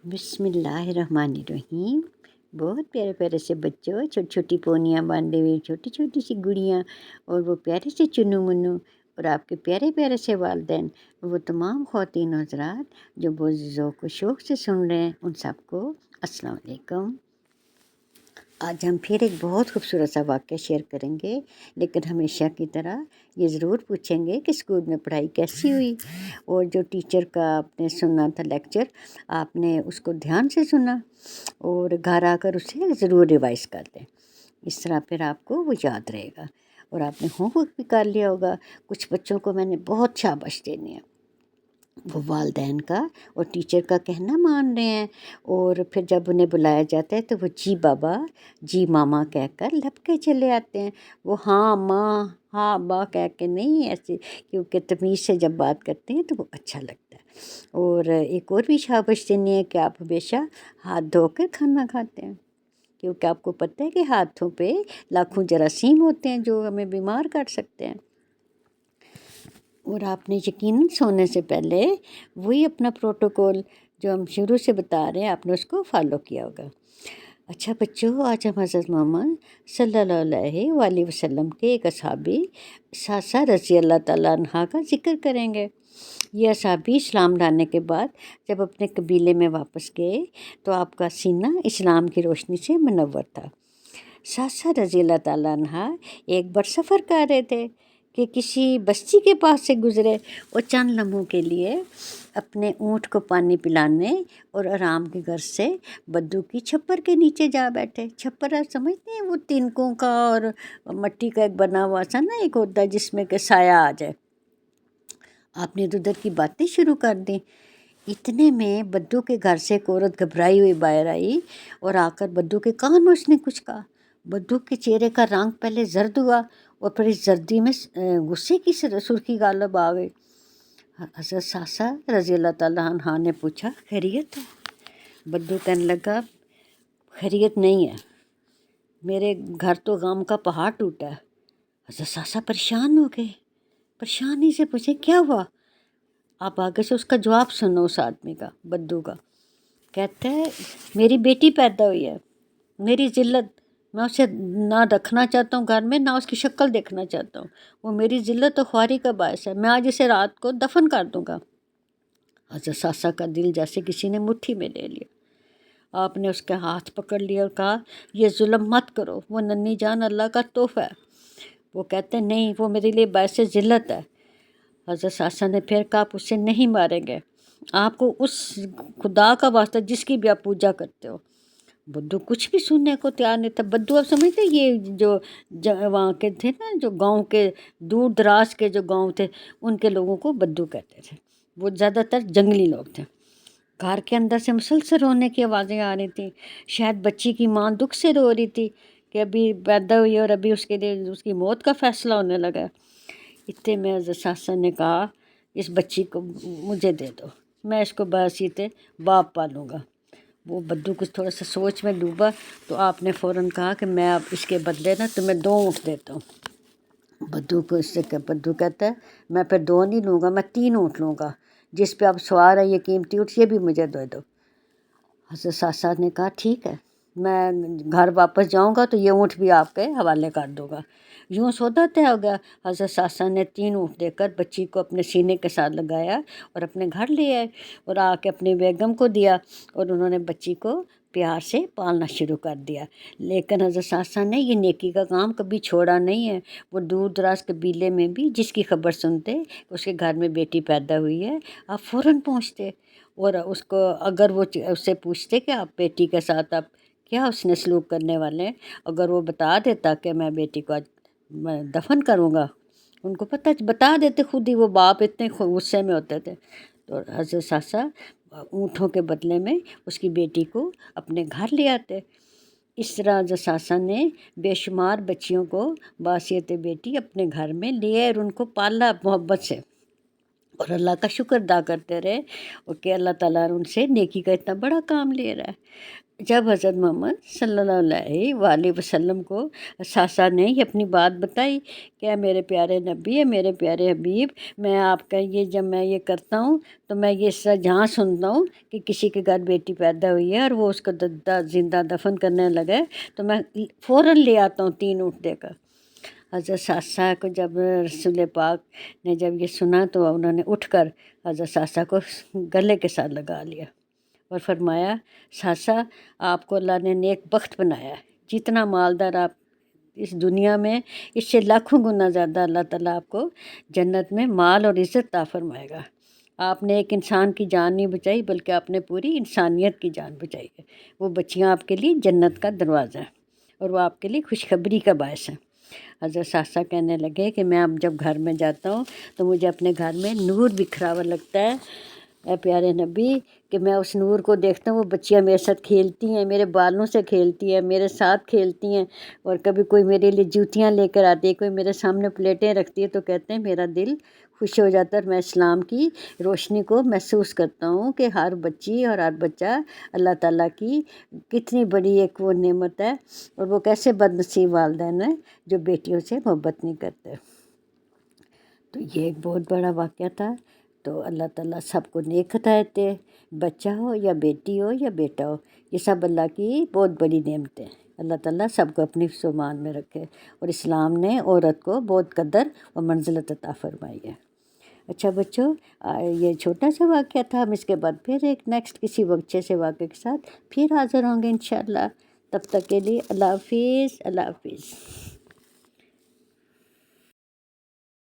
بسم اللہ الرحمن الرحیم۔ بہت پیارے پیارے سے بچوں، چھوٹی چھوٹی پونیاں باندھے ہوئے چھوٹی چھوٹی سی گڑیاں، اور وہ پیارے سے چنو منو، اور آپ کے پیارے پیارے سے والدین، وہ تمام خواتین حضرات جو بہت ذوق و شوق سے سن رہے ہیں، ان سب کو السلام علیکم۔ آج ہم پھر ایک بہت خوبصورت سا واقعہ شیئر کریں گے، لیکن ہمیشہ کی طرح یہ ضرور پوچھیں گے کہ اسکول میں پڑھائی کیسی ہوئی، اور جو ٹیچر کا آپ نے سنا تھا لیکچر، آپ نے اس کو دھیان سے سنا، اور گھر آ کر اسے ضرور ریوائز کر لیں۔ اس طرح پھر آپ کو وہ یاد رہے گا، اور آپ نے ہوم ورک بھی کر لیا ہوگا۔ کچھ بچوں کو میں نے بہت شاباش دینی ہے، وہ والدین کا اور ٹیچر کا کہنا مان رہے ہیں، اور پھر جب انہیں بلایا جاتا ہے تو وہ جی بابا جی ماما کہہ کر لپ کے چلے آتے ہیں۔ وہ ہاں ماں ہاں با کہہ کے نہیں، ایسے کیونکہ تمیز سے جب بات کرتے ہیں تو وہ اچھا لگتا ہے۔ اور ایک اور بھی شاباش دینی ہے کہ آپ ہمیشہ ہاتھ دھو کر کھانا کھاتے ہیں، کیونکہ آپ کو پتہ ہے کہ ہاتھوں پہ لاکھوں جراثیم ہوتے ہیں جو ہمیں بیمار کر سکتے ہیں۔ اور آپ نے یقیناً سونے سے پہلے وہی اپنا پروٹوکول جو ہم شروع سے بتا رہے ہیں، آپ نے اس کو فالو کیا ہوگا۔ اچھا بچوں، آج ہم حضرت محمد صلی اللہ علیہ وآلہ وسلم کے ایک اصحابی ساسا رضی اللہ تعالیٰ عنہ کا ذکر کریں گے۔ یہ اصحابی اسلام لانے کے بعد جب اپنے قبیلے میں واپس گئے تو آپ کا سینہ اسلام کی روشنی سے منور تھا۔ ساسا رضی اللہ تعالیٰ عنہ ایک بار سفر کر رہے تھے کہ کسی بستی کے پاس سے گزرے، اور چند لمحوں کے لیے اپنے اونٹ کو پانی پلانے اور آرام کی غرض سے بدو کی چھپر کے نیچے جا بیٹھے۔ چھپر آپ سمجھتے ہیں، وہ تنکوں کا اور مٹی کا ایک بنا ہوا سا نا ایک ہوتا ہے جس میں کہ سایہ آ جائے۔ آپ نے ادھر کی باتیں شروع کر دیں۔ اتنے میں بدو کے گھر سے ایک عورت گھبرائی ہوئی باہر آئی، اور آ کر بدو کے کان میں اس نے کچھ کہا۔ بدو کے چہرے کا رنگ پہلے زرد ہوا، اور پھر اس زردی میں غصے کی سرخی غالب آ گئی۔ حضرت ساسا رضی اللہ تعالیٰ عنہ نے پوچھا، خیریت ہے؟ بدو کہنے لگا، خیریت نہیں ہے، میرے گھر تو غم کا پہاڑ ٹوٹا ہے۔ حضرت ساسا پریشان ہو گئے، پریشانی سے پوچھے کیا ہوا؟ آپ آگے سے اس کا جواب سنو اس آدمی کا، بدو کا۔ کہتا ہے، میری بیٹی پیدا ہوئی ہے، میری ذلت، میں اسے نہ رکھنا چاہتا ہوں گھر میں، نہ اس کی شکل دیکھنا چاہتا ہوں، وہ میری ذلت و خواری کا باعث ہے، میں آج اسے رات کو دفن کر دوں گا۔ حضرت ساسا کا دل جیسے کسی نے مٹھی میں لے لیا۔ آپ نے اس کے ہاتھ پکڑ لیا اور کہا، یہ ظلم مت کرو، وہ ننھی جان اللہ کا تحفہ ہے۔ وہ کہتے ہیں، نہیں، وہ میرے لیے باعث ذلت ہے۔ حضرت ساسا نے پھر کہا، آپ اسے نہیں ماریں گے، آپ کو اس خدا کا واسطہ جس کی بھی آپ پوجا کرتے ہو۔ بدو کچھ بھی سننے کو تیار نہیں تھا۔ بدو آپ سمجھتے، یہ جو وہاں کے تھے نا، جو گاؤں کے دور دراز کے جو گاؤں تھے، ان کے لوگوں کو بدو کہتے تھے۔ وہ زیادہ تر جنگلی لوگ تھے۔ گھر کے اندر سے مسلسل رونے کی آوازیں آ رہی تھیں۔ شاید بچی کی ماں دکھ سے رو رہی تھی کہ ابھی پیدا ہوئی اور ابھی اس کے لیے اس کی موت کا فیصلہ ہونے لگا ہے۔ اتنے میں حضرت ساسا نے کہا، اس بچی کو مجھے دے دو، میں اس کو بحیثیت باپ پالوں گا۔ وہ بدو کچھ تھوڑا سا سوچ میں ڈوبا، تو آپ نے فوراً کہا کہ میں اب اس کے بدلے نا تمہیں 2 اونٹ دیتا ہوں۔ بدو کو اس سے بدو کہتا ہے، میں پھر 2 نہیں لوں گا، میں 3 اونٹ لوں گا، جس پہ آپ سوار ہے یہ قیمتی اونٹ، یہ بھی مجھے دے دو۔ حضرت ساسا نے کہا، ٹھیک ہے، میں گھر واپس جاؤں گا تو یہ اونٹ بھی آپ کے حوالے کر دوں گا۔ یوں سودا طے ہو گیا۔ حضرت ساسا نے 3 اونٹ دے کر بچی کو اپنے سینے کے ساتھ لگایا اور اپنے گھر لے آئے، اور آ کے اپنی بیگم کو دیا، اور انہوں نے بچی کو پیار سے پالنا شروع کر دیا۔ لیکن حضرت ساسا نے یہ نیکی کا کام کبھی چھوڑا نہیں ہے۔ وہ دور دراز قبیلے میں بھی جس کی خبر سنتے اس کے گھر میں بیٹی پیدا ہوئی ہے، آپ فوراً پہنچتے، اور اس کو اگر وہ اس سے پوچھتے کہ آپ بیٹی کے ساتھ آپ کیا اس نے سلوک کرنے والے ہیں، اگر وہ بتا دیتا کہ میں بیٹی کو آج میں دفن کروں گا، ان کو پتہ بتا دیتے خود ہی، وہ باپ اتنے غصے میں ہوتے تھے۔ تو حضرت ساسا اونٹوں کے بدلے میں اس کی بیٹی کو اپنے گھر لے آتے۔ اس طرح حضرت ساسا نے بے شمار بچیوں کو بحیثیت بیٹی اپنے گھر میں لیے اور ان کو پالا محبت سے۔ اور اللہ کا شکر ادا کرتے رہے، اور کہ اللہ تعالیٰ ان سے نیکی کا اتنا بڑا کام لے رہا ہے۔ جب حضرت محمد صلی اللہ علیہ وآلہ وسلم کو ساسا نے یہ اپنی بات بتائی کہ اے میرے پیارے نبی، اے میرے پیارے حبیب، میں آپ کا یہ جب میں یہ کرتا ہوں تو میں یہ جہاں سنتا ہوں کہ کسی کے گھر بیٹی پیدا ہوئی ہے اور وہ اس کو زندہ دفن کرنے لگے تو میں فوراً لے آتا ہوں 3 اونٹ دے کر۔ حضرت ساسا کو جب رسول پاک نے جب یہ سنا تو انہوں نے اٹھ کر حضرت ساسا کو گلے کے ساتھ لگا لیا اور فرمایا، ساسا آپ کو اللہ نے نیک بخت بنایا ہے، جتنا مالدار آپ اس دنیا میں، اس سے لاکھوں گنا زیادہ اللہ تعالیٰ آپ کو جنت میں مال اور عزت عطا فرمائے گا۔ آپ نے ایک انسان کی جان نہیں بچائی بلکہ آپ نے پوری انسانیت کی جان بچائی ہے۔ وہ بچیاں آپ کے لیے جنت کا دروازہ ہے اور وہ آپ کے لیے خوشخبری کا باعث ہے۔ حضرت ساسا کہنے لگے کہ میں اب جب گھر میں جاتا ہوں تو مجھے اپنے گھر میں نور بکھرا ہوا لگتا ہے، اے پیارے نبی، کہ میں اس نور کو دیکھتا ہوں، وہ بچیاں میرے ساتھ کھیلتی ہیں، میرے بالوں سے کھیلتی ہیں، میرے ساتھ کھیلتی ہیں، اور کبھی کوئی میرے لیے جوتیاں لے کر آتی ہے، کوئی میرے سامنے پلیٹیں رکھتی ہے تو کہتے ہیں میرا دل خوش ہو جاتا ہے، اور میں اسلام کی روشنی کو محسوس کرتا ہوں کہ ہر بچی اور ہر بچہ اللہ تعالیٰ کی کتنی بڑی ایک وہ نعمت ہے، اور وہ کیسے بد نصیب والدین ہیں جو بیٹیوں سے محبت نہیں کرتے۔ تو یہ ایک بہت بڑا واقعہ تھا۔ تو اللہ تعالیٰ سب کو نیک ہدایت دے، بچہ ہو یا بیٹی ہو یا بیٹا ہو، یہ سب اللہ کی بہت بڑی نعمتیں ہیں۔ اللہ تعالیٰ سب کو اپنی سمان میں رکھے، اور اسلام نے عورت کو بہت قدر و منزلت عطا فرمائی ہے۔ اچھا بچوں، یہ چھوٹا سا واقعہ تھا، ہم اس کے بعد پھر ایک نیکسٹ کسی اچھے سے واقعے کے ساتھ پھر حاضر ہوں گے انشاءاللہ۔ تب تک کے لیے اللہ حافظ، اللہ حافظ۔